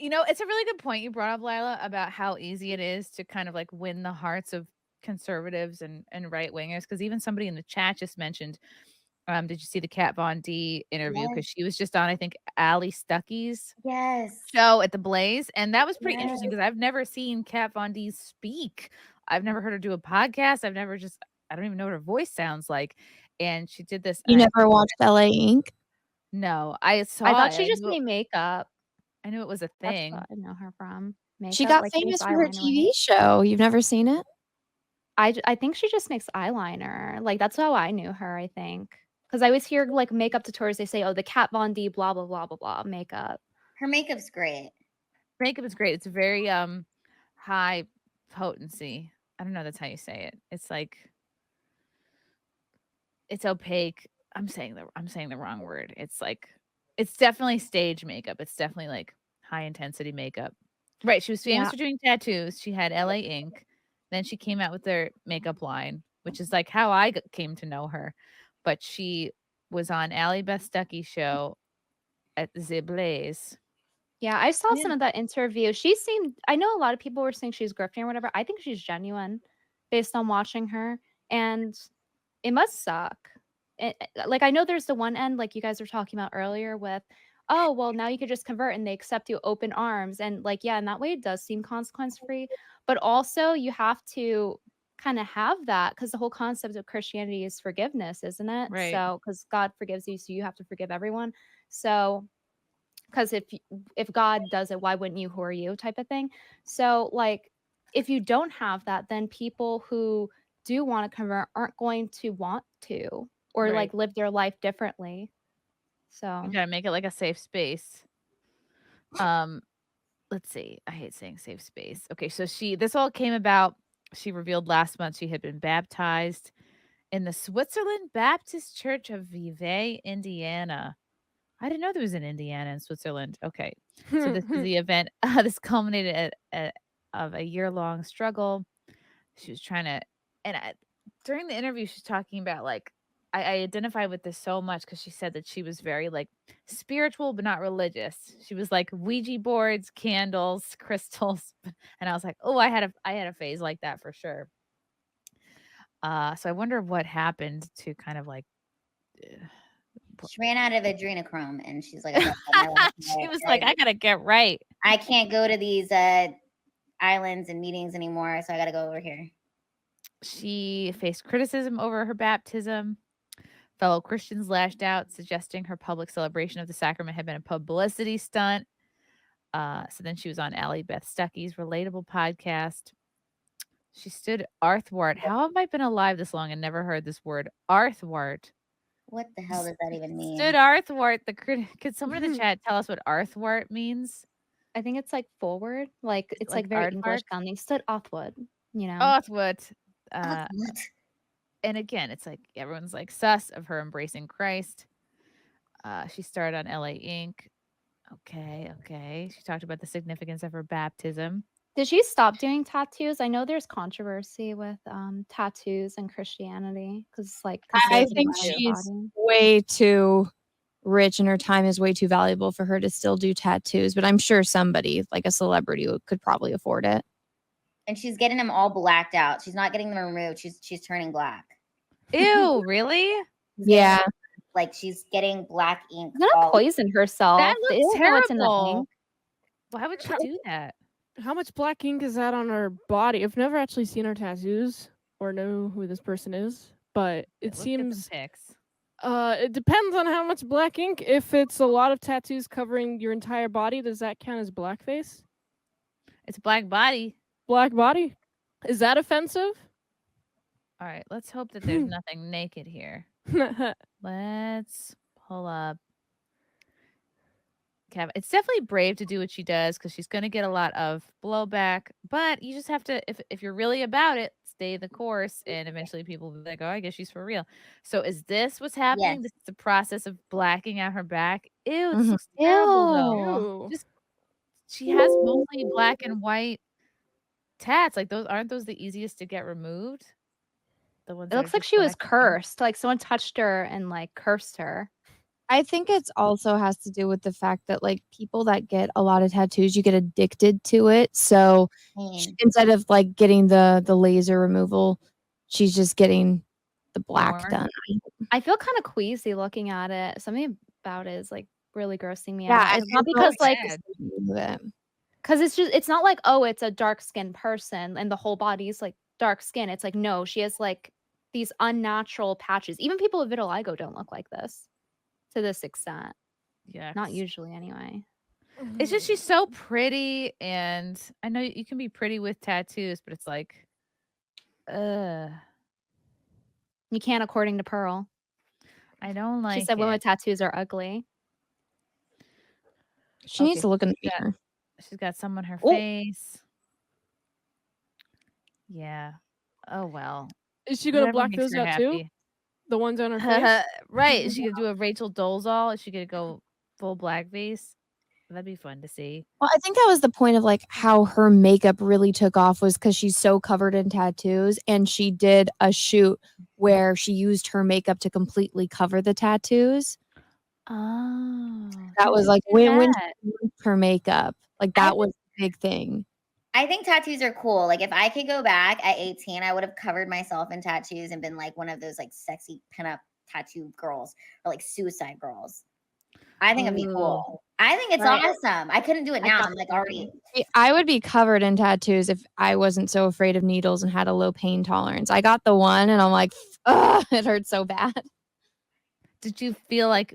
It's a really good point you brought up, Lila, about how easy it is to kind of like win the hearts of conservatives and right wingers. Because even somebody in the chat just mentioned, did you see the Kat Von D interview? Yes. Because she was just on, I think, Ali Stuckey's Yes. show at the Blaze, and that was pretty Yes. interesting because I've never seen Kat Von D speak. I've never heard her do a podcast. I don't even know what her voice sounds like. And she did this. You never watched LA Inc? No, I I saw thought it. she just made makeup. I knew it was a That's thing. what I know her from. Makeup, She got like famous makes for her eyeliner, TV right? show. You've never seen it? I think she just makes eyeliner. Like, that's how I knew her, I think. Because I always hear, like, makeup tutorials, they say, oh, the Kat Von D blah, blah, blah, blah, blah, makeup. Her makeup's great. Makeup is great. It's very high potency. I don't know that's how you say it. It's like it's opaque. I'm saying the wrong word. It's definitely stage makeup. It's definitely like high intensity makeup. Right. She was famous Yeah. for doing tattoos. She had LA Ink. Then she came out with their makeup line, which is like how I came to know her. But she was on Allie Beth Stuckey's show at the Blaze. Yeah, I saw Yeah. some of that interview. I know a lot of people were saying she's grifting or whatever. I think she's genuine based on watching her. And it must suck. Like, I know there's the one end, like you guys were talking about earlier with, oh, well, now you could just convert and they accept you open arms. And like, yeah, in that way, it does seem consequence free. But also, you have to kind of have that because the whole concept of Christianity is forgiveness, isn't it? Right. So, because God forgives you, so you have to forgive everyone. So, because if God does it, why wouldn't you? Who are you? Type of thing. So, like, if you don't have that, then people who do want to convert aren't going to want to or Right. like live their life differently. So You gotta make it like a safe space. Let's see. I hate saying safe space. Okay, so this all came about. She revealed last month she had been baptized in the Switzerland Baptist Church of Vevey, Indiana. I didn't know there was an Indiana in Switzerland. Okay, so this is the event. This culminated of a year-long struggle. She was trying to, during the interview, she's talking about like I identify with this so much because she said that she was very like spiritual but not religious. She was like Ouija boards, candles, crystals, and I was like, oh, I had a phase like that for sure. So I wonder what happened to kind of like. She ran out of adrenochrome, and she's like, she was like, I gotta get right. I can't go to these islands and meetings anymore, so I gotta go over here. She faced criticism over her baptism. Fellow Christians lashed out, suggesting her public celebration of the sacrament had been a publicity stunt. So then she was on Allie Beth Stuckey's Relatable podcast. She stood Arthwart. How have I been alive this long and never heard this word? Arthwart. What the hell does that even mean? Stood Arthwart. Could someone in the chat tell us what Arthwart means? I think it's like forward, like it's like very English sounding. Stood Othwood, you know. Othwood. And again, it's like everyone's like sus of her embracing Christ. She starred on LA Inc. Okay. She talked about the significance of her baptism. Did she stop doing tattoos? I know there's controversy with tattoos and Christianity because, like, I think she's way too rich and her time is way too valuable for her to still do tattoos. But I'm sure somebody, like a celebrity, could probably afford it. And she's getting them all blacked out. She's not getting them removed. She's turning black. Ew, really? Yeah. Like she's getting black ink. She's gonna poison herself. That looks terrible. Ink. Why would she do that? How much black ink is that on her body? I've never actually seen her tattoos or know who this person is, but it seems it depends on how much black ink. If it's a lot of tattoos covering your entire body, does that count as blackface? It's a black body. Black body? Is that offensive? All right, let's hope that there's nothing naked here. Let's pull up. It's definitely brave to do what she does because she's going to get a lot of blowback, but you just have to, if you're really about it, stay the course, and eventually people will be like, oh, I guess she's for real. So is this what's happening? Yes. This is the process of blacking out her back? Ew, this looks terrible, though. She has mostly black and white tats. Like, aren't those the easiest to get removed? The ones It looks like she was cursed. Like someone touched her and like cursed her. I think it's also has to do with the fact that like people that get a lot of tattoos, you get addicted to it. So instead of like getting the laser removal, she's just getting the black done. I feel kind of queasy looking at it. Something about it is like really grossing me Yeah, out. it's Not because like because it's not like, oh, it's a dark skinned person and the whole body's like dark skin. It's like, no, she has like these unnatural patches. Even people with vitiligo don't look like this to this extent. Yeah. Not usually anyway. It's just she's so pretty, and I know you can be pretty with tattoos, but it's like, you can't, according to Pearl. I don't like. She said women with tattoos are ugly. She needs to look in the mirror. She's got some on her face. Yeah. Oh well. Is she gonna black those out too? The ones on her face? Right. Is she gonna do a Rachel Dolezal? Is she gonna go full blackface? That'd be fun to see. Well, I think that was the point of like how her makeup really took off was because she's so covered in tattoos, and she did a shoot where she used her makeup to completely cover the tattoos. Oh, that was like when she used her makeup, like that was a big thing. I think tattoos are cool. Like if I could go back at 18, I would have covered myself in tattoos and been like one of those like sexy pinup tattoo girls or like suicide girls. I think it'd be cool. I think it's awesome. I couldn't do it now. I'm like already. I would be covered in tattoos if I wasn't so afraid of needles and had a low pain tolerance. I got the one and I'm like, ugh, it hurts so bad. Did you feel like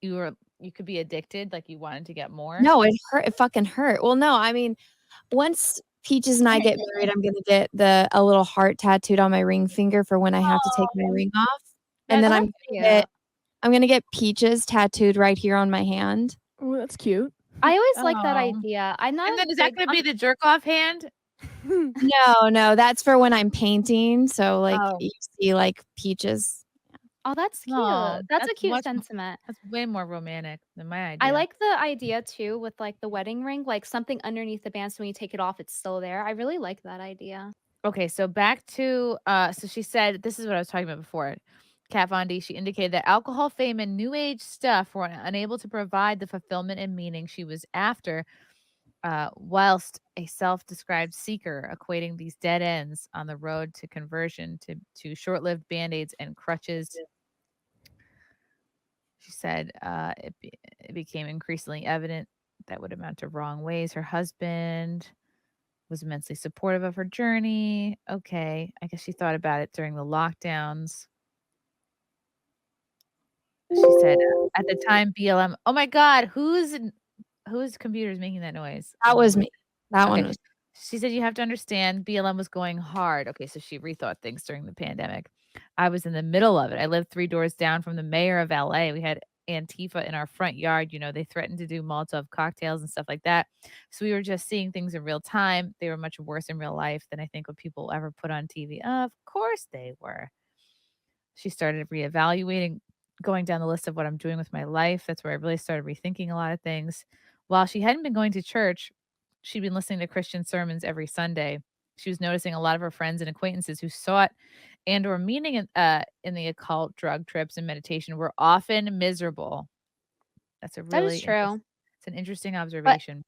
you could be addicted? Like you wanted to get more? No, it hurt. It fucking hurt. Well, no, I mean, once Peaches and I get married, I'm gonna get a little heart tattooed on my ring finger for when I have to take my ring off, and then I'm gonna get Peaches tattooed right here on my hand. Oh, that's cute. I always like that idea. I'm not. And then is that gonna be the jerk off hand? No, that's for when I'm painting. So like you see like Peaches. Oh, that's cute. No, that's a cute sentiment. That's way more romantic than my idea. I like the idea too with like the wedding ring, like something underneath the band, so when you take it off, it's still there. I really like that idea. Okay, so back to so she said this is what I was talking about before. Kat Von D, she indicated that alcohol, fame, and new age stuff were unable to provide the fulfillment and meaning she was after, whilst a self-described seeker, equating these dead ends on the road to conversion to short-lived band-aids and crutches. She said it became increasingly evident that would amount to wrong ways. Her husband was immensely supportive of her journey. Okay, I guess she thought about it during the lockdowns. She said at the time BLM. Oh my God, whose computer is making that noise? That was me. That one was. She said you have to understand BLM was going hard. Okay, so she rethought things during the pandemic. I was in the middle of it. I lived 3 doors down from the mayor of LA. We had Antifa in our front yard. You know, they threatened to do Molotov cocktails and stuff like that. So we were just seeing things in real time. They were much worse in real life than I think what people ever put on TV. Of course they were. She started reevaluating, going down the list of what I'm doing with my life. That's where I really started rethinking a lot of things. While she hadn't been going to church, she'd been listening to Christian sermons every Sunday. She was noticing a lot of her friends and acquaintances who sought and or meaning in the occult, drug trips, and meditation were often miserable. That is true. It's an interesting observation.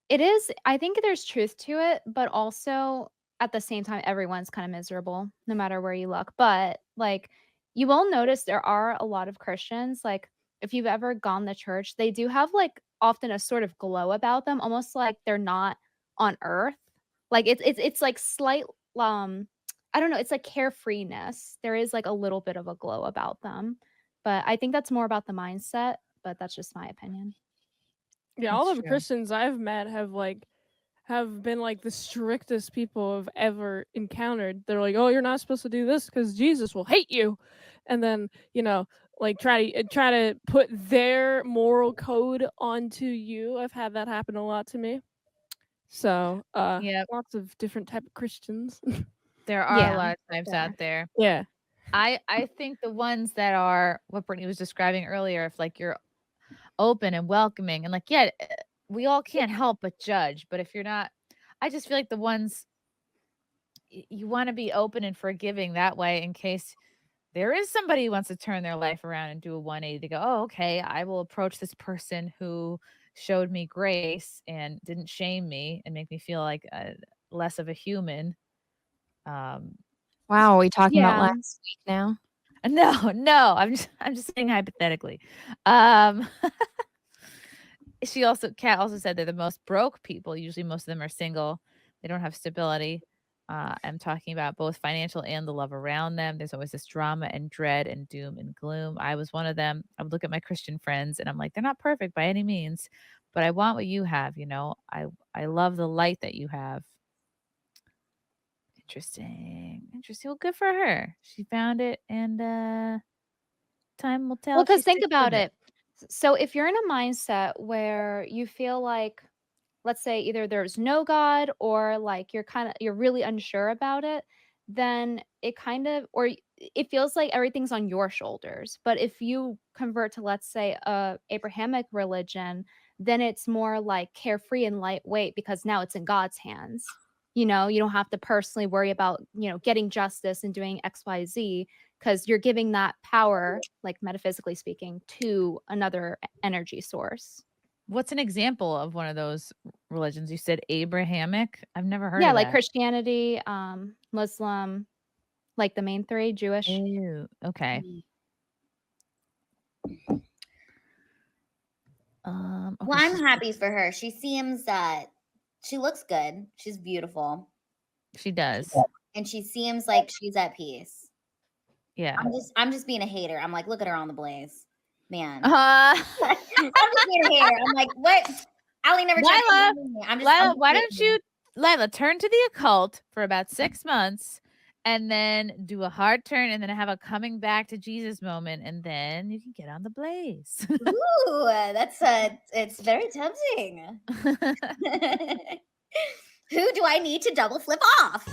But it is. I think there's truth to it, but also at the same time, everyone's kind of miserable, no matter where you look. But like, you will notice there are a lot of Christians. Like, if you've ever gone to church, they do have like often a sort of glow about them, almost like they're not on earth. Like it's like slight I don't know, it's like carefreeness. There is like a little bit of a glow about them. But I think that's more about the mindset, but that's just my opinion. Yeah, all of the Christians I've met have been like the strictest people I've ever encountered. They're like, "Oh, you're not supposed to do this because Jesus will hate you," and then like try to put their moral code onto you. I've had that happen a lot to me. So lots of different type of Christians. There are a lot of types out there. Yeah. I think the ones that are what Brittany was describing earlier, if like you're open and welcoming and like, we all can't help but judge. But if you're not, I just feel like the ones you want to be open and forgiving that way in case there is somebody who wants to turn their life around and do a 180 to go, oh, okay, I will approach this person who showed me grace and didn't shame me and make me feel like less of a human. Wow, are we talking about last week now? No, I'm just saying hypothetically. Kat also said they're the most broke people. Usually most of them are single. They don't have stability. I'm talking about both financial and the love around them. There's always this drama and dread and doom and gloom. I was one of them. I would look at my Christian friends and I'm like, they're not perfect by any means, but I want what you have, you know. I love the light that you have. Interesting. Well, good for her. She found it, and time will tell. Well, because think about it. So if you're in a mindset where you feel like, let's say either there's no God or like you're really unsure about it, then it feels like everything's on your shoulders. But if you convert to, let's say, a Abrahamic religion, then it's more like carefree and lightweight because now it's in God's hands. You know, you don't have to personally worry about, getting justice and doing XYZ because you're giving that power, like metaphysically speaking, to another energy source. What's an example of one of those religions? You said Abrahamic? I've never heard of Yeah, that. like Christianity, Muslim, like the main three, Jewish. Ew, okay. Well, I'm happy for her. She seems that she looks good. She's beautiful. She does. And she seems like she's at peace. Yeah. I'm just being a hater. I'm like, look at her on the blaze. Man. I'm just being a hater. I'm like, what? Ali never tried to me. Lila, why don't you, Lila, turn to the occult for about 6 months and then do a hard turn and then have a coming back to Jesus moment, and then you can get on the blaze. Ooh, it's very tempting. Who do I need to double flip off?